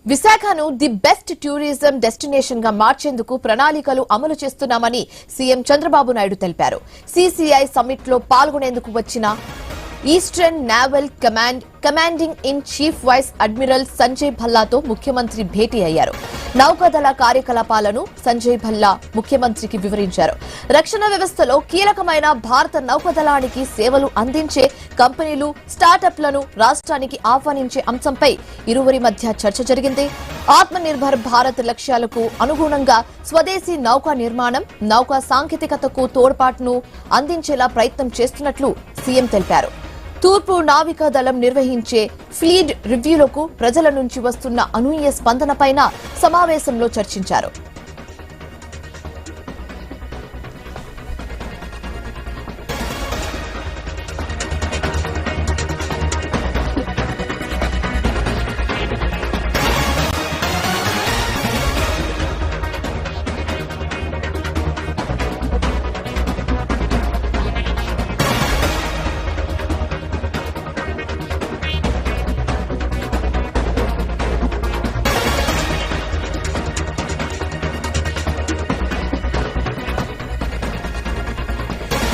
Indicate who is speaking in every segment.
Speaker 1: విశాఖను the best tourism destination గా మార్చేందుకు ప్రణాళికలు అమలు చేస్తున్నామని సీఎం చంద్రబాబు నాయుడు తెలిపారు. సిసిఐ సమ్మిట్ లో పాల్గొనేందుకు వచ్చిన eastern naval commanding in chief vice admiral Sanjay భల్లాతో ముఖ్యమంత్రి భేటీ అయ్యారు. నౌకాదళ కార్యకలాపాలను సంజయ్ భల్లా ముఖ్యమంత్రికి వివరించారు. రక్షణ వ్యవస్థలో కీలకమైన భారత నౌకాదళానికి సేవలు అందించే కంపెనీలు, స్టార్టప్లను రాష్ట్రానికి ఆహ్వానించే అంశంపై ఇరువురి మధ్య చర్చ జరిగింది. ఆత్మనిర్భర్ భారత్ లక్ష్యాలకు అనుగుణంగా స్వదేశీ నౌకా నిర్మాణం, నౌకా సాంకేతికతకు తోడ్పాటును అందించేలా ప్రయత్నం చేస్తున్నట్లు సీఎం తెలిపారు. తూర్పు నావికా దళం నిర్వహించే ఫ్లీట్ రివ్యూలకు ప్రజల నుంచి వస్తున్న అనూహ్య స్పందనపైన సమావేశంలో చర్చించారు.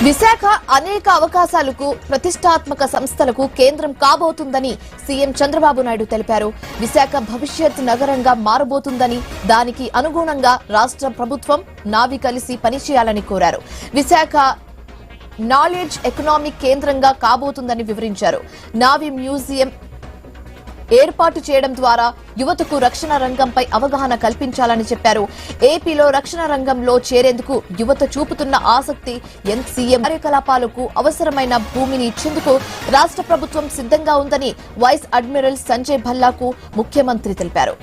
Speaker 1: విశాఖ అనేక అవకాశాలకు, ప్రతిష్టాత్మక సంస్థలకు కేంద్రం కాబోతుందని సీఎం చంద్రబాబు నాయుడు తెలిపారు. విశాఖ భవిష్యత్ నగరంగా మారబోతుందని, దానికి అనుగుణంగా రాష్ట్ర ప్రభుత్వం, నావి కలిసి పనిచేయాలని కోరారు. విశాఖ నాలెడ్జ్ ఎకనామిక్ కేంద్రంగా కాబోతుందని వివరించారు. నావి మ్యూజియం ఏర్పాటు చేయడం ద్వారా యువతకు రక్షణ రంగంపై అవగాహన కల్పించాలని చెప్పారు. ఏపీలో రక్షణ రంగంలో చేరేందుకు యువత చూపుతున్న ఆసక్తి, సీఎం కార్యకలాపాలకు అవసరమైన భూమిని ఇచ్చేందుకు రాష్ట్ర ప్రభుత్వం సిద్ధంగా ఉందని వైస్ అడ్మిరల్ సంజయ్ భల్లాకు ముఖ్యమంత్రి తెలిపారు.